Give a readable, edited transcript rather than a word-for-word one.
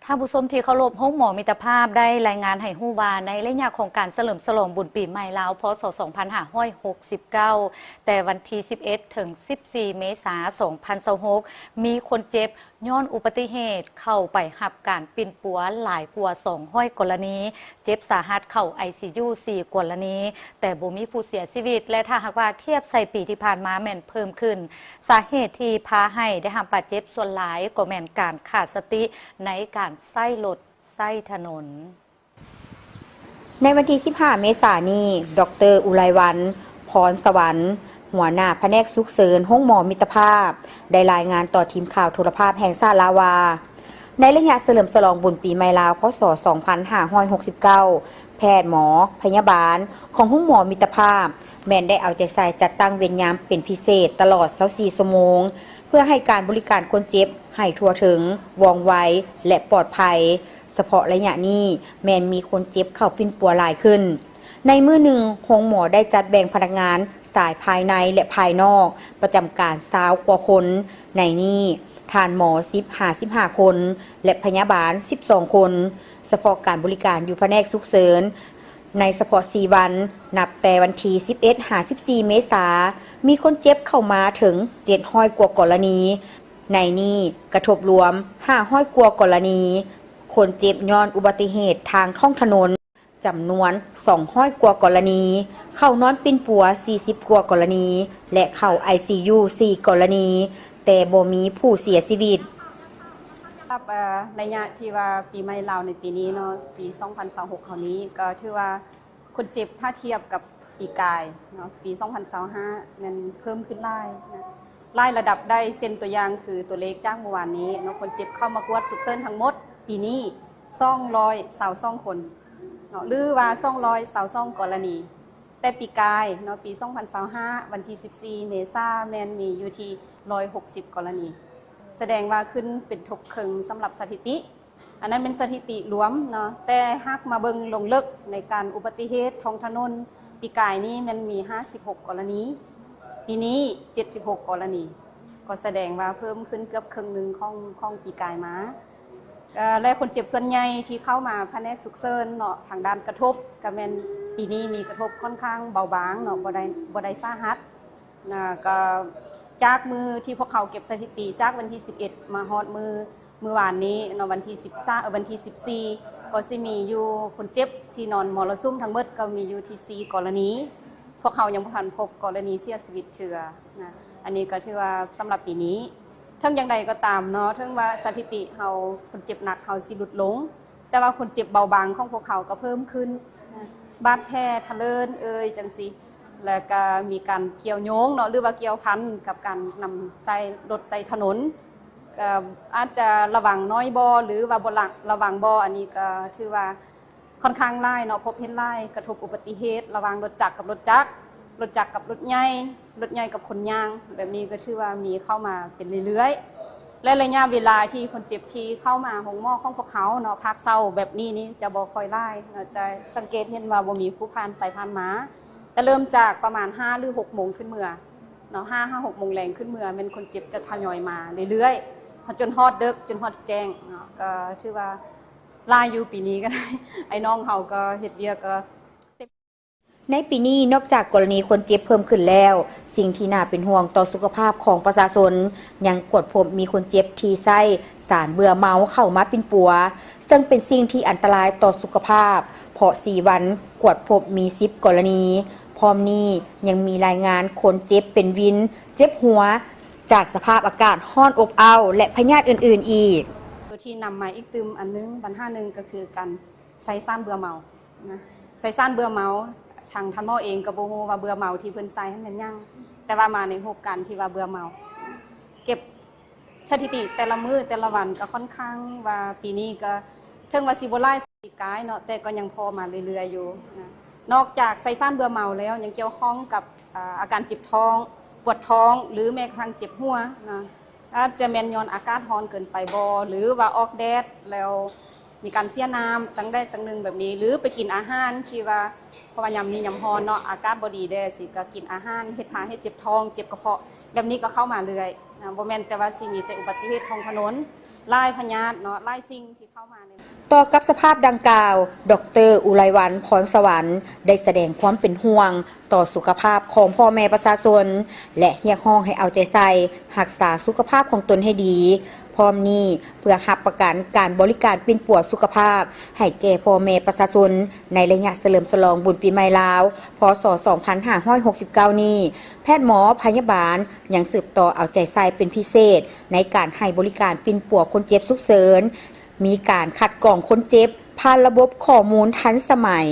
ท่านผู้ชมที่เคารพห้องหมอมิตรภาพได้รายงานให้ฮู้ว่าในระยะของการเฉลิมฉลองบุญปีใหม่ลาวพศ2569แต่วันที่11ถึง14เมษายน2026มีคนเจ็บย้อนอุบัติเหตุเข้าไปหับการปิ่นปัวหลายกว่า200กรณีเจ็บสาหัสเข้า ICU 4กรณีแต่บ่มีผู้เสียชีวิตและถ้าหากว่าเทียบใส่ปีที่ผ่านมาแม่นเพิ่มขึ้นสาเหตุที่พาให้ได้รับบาดเจ็บส่วนหลายก็แม่นการขาดสติในการไส้รถไส้ถนนในวันที่15เมษายนนี้ดร.อุไรวรรณ พรสวรรค์หัวหน้าแผนกฉุกเฉินห้องหมอมิตรภาพได้รายงานต่อทีมข่าวโทรภาพแห่งชาติลาวาในระยะเฉลิมฉลองบุญปีใหม่ลาวพศ2569แพทย์หมอพยาบาลของห้องหมอมิตรภาพแม่นได้เอาใจใส่จัดตั้งเวรยามเป็นพิเศษตลอด24ชั่วโมงเพื่อให้การบริการคนเจ็บให้ทั่วถึงว่องไวและปลอดภัยเฉพาะระยะนี้แม่นมีคนเจ็บเข้าปิ่นปัวหลายขึ้นในมื้อหนึ่งโรงหมอได้จัดแบ่งพนักงานสายภายในและภายนอกประจำการ20กว่าคนในนี้ทานหมอ15คนและพยาบาล12คนเฉพาะการบริการอยู่แผนกฉุกเฉินในเฉพาะ4วันนับแต่วันที่11-14เมษายนมีคนเจ็บเข้ามาถึง700กว่ากรณีในนี้กระทบรวม500กว่ากรณีคนเจ็บย้อนอุบัติเหตุทางท้องถนนจำนวน200กว่ากรณีเข้านอนปิ่นปัว40กว่ากรณีและเข้า ICU 4กรณีแต่บ่มีผู้เสียชีวิตครับในระยะที่ว่าปีใหม่ลาวในปีนี้เนาะปี2026คราวนี้ก็ถือว่าคนเจ็บถ้าเทียบกับปีกายเนาะปี2025มันเพิ่มขึ้นไล่ระดับได้เส้นตัวอย่างคือตัวเลขจากเมื่อวานนี้เนาะคนเจ็บเข้ามากวดสุกเซินทั้งหมดปีนี้222คนเนาะหรือว่า222กรณีแต่ปีกายเนาะปี2025วันที่14เมษายนแม่นมีอยู่ที่160กรณีแสดงว่าขึ้นเป็นทบครึ่งสำหรับสถิติอันนั้นเป็นสถิติรวมเนาะแต่หากมาเบิ่งลงลึกในการอุบัติเหตุท้องถนนปีกายนี้มันมี56กรณีปีนี้76กรณีก็แสดงว่าเพิ่มขึ้นเกือบครึ่งนึงของปีกายมาและคนเจ็บส่วนใหญ่ที่เข้ามาแผนกฉุกเฉินเนาะทางด้านกระทบก็แม่นปีนี้มีกระทบค่อนข้างเบาบางเนาะบ่ได้สาหัสนะก็จากมือที่พวกเขาเก็บสถิติจากวันที่11มาฮอดมือวานนี้เนาะวันที่13วันที่14ก็สิมีอยู่คนเจ็บที่นอนมรสุมทั้งหมดก็มีอยู่ที่4กรณีพวกเขายังบ่ทันพบกรณีเสียชีวิตเทื่อนะอันนี้ก็ถือว่าสำหรับปีนี้ทั้งอย่างใดก็ตามเนาะทั้งว่าสถิติเฮาคนเจ็บหนักเฮาสิลดลงแต่ว่าคนเจ็บเบาบางของพวกเขาก็เพิ่มขึ้นนะบาดแผลทะเลินจังซี่แล้วก็มีการเกี่ยวโยงเนาะหรือว่าเกี่ยวพันกับการนำใส่รถใส่ถนนอาจจะระวังน้อยบ่หรือว่าบ่ระวังบ่อันนี้ก็ถือว่าค่อนข้างหลายเนาะพบเห็นหลายกระทบอุบัติเหตุระวังรถจักรกับรถจักรกับรถใหญ่กับคนย่างแบบนี้ก็ถือว่ามีเข้ามาเป็นเรื่อยๆและระยะเวลาที่คนเจ็บที่เข้ามาห้องหมอของพวกเขาเนาะพักเศร้าแบบนี้นี่จะบ่ค่อยหลายจะสังเกตเห็นว่าบ่มีผู้ผ่านไปผ่านมาแต่เริ่มจากประมาณ5หรือ6โมงขึ้นเมื่อเนาะ5-6โมงแรงขึ้นเมื่อเป็นคนเจ็บจะทยอยมาเรื่อยๆจนฮอดดึกจนฮอดแจ้งเนาะก็ถือว่าลายอยู่ปีนี้ก็ได้ไอ้น้องเฮาก็เฮ็ดเวียกก็ในปีนี้นอกจากกรณีคนเจ็บเพิ่มขึ้นแล้วสิ่งที่น่าเป็นห่วงต่อสุขภาพของประชาชนยังกดพบมีคนเจ็บที่ไส้สารเบื่อเมาเข้ามาปิ่นปัวซึ่งเป็นสิ่งที่อันตรายต่อสุขภาพเพราะ4วันกดพบมี10กรณีพร้อมนี้ยังมีรายงานคนเจ็บเป็นวินเจ็บหัวจากสภาพอากาศร้อนอบอ้าวและพยาธิอื่นๆอีกตัวที่นำมาอีกตึมอันนึงปัญหานึงก็คือการใส่ซ่านเบื่อเมานะใส่ซ่านเบื่อเมาทางท่านหมอเองก็บ่ฮู้ว่าเบื่อเมาที่เพิ่นใส่ให้มันยังแต่ว่ามาในรูปการที่ว่าเบื่อเมาเก็บสถิติแต่ละมื้อแต่ละวันก็ค่อนข้างว่าปีนี้ก็ถึงว่าสิบ่หลายสิกายเนาะแต่ก็ยังพอมาเรื่อยๆอยู่นะนอกจากใส่ซ่านเบื่อเมาแล้วยังเกี่ยวข้องกับอาการเจ็บท้องปวดท้องหรือแม้กระทั่งเจ็บหัวนะอาจจะแม่นย้อนอากาศร้อนเกินไปบ่หรือว่าออกแดดแล้วมีการเสียน้ำตั้งได้ตั้งนึงแบบนี้หรือไปกินอาหารที่ว่าเพราะว่ายามนี้ยามร้อนเนาะอากาศบ่ดีแด้สิก็กินอาหารเฮ็ดพาให้เจ็บท้องเจ็บกระเพาะแบบนี้ก็เข้ามาเรื่อย บ่แม่นแต่ว่าสิมีแต่อุบัติเหตุของถนนหลายพยาธิเนาะหลายสิ่งที่เข้ามาใน ต่อกับสภาพดังกล่าว ดร.อุไรวรรณ พรสวรรค์ได้แสดงความเป็นห่วงต่อสุขภาพของพ่อแม่ประชาชนและเรียกร้องให้เอาใจใส่รักษาสุขภาพของตนให้ดีพร้อมนี้เพื่อรับประกันการบริการปิ้นปัวสุขภาพให้แก่พ่อแม่ประชาชนในระยะเฉลิมฉลองบุญปีใหม่ลาวพ.ศ. 2569 นี้แพทย์หมอพยาบาลยังสืบต่อเอาใจใส่เป็นพิเศษในการให้บริการปิ้นปัวคนเจ็บฉุกเฉินมีการคัดกรองคนเจ็บผ่านระบบข้อมูลทันสมัย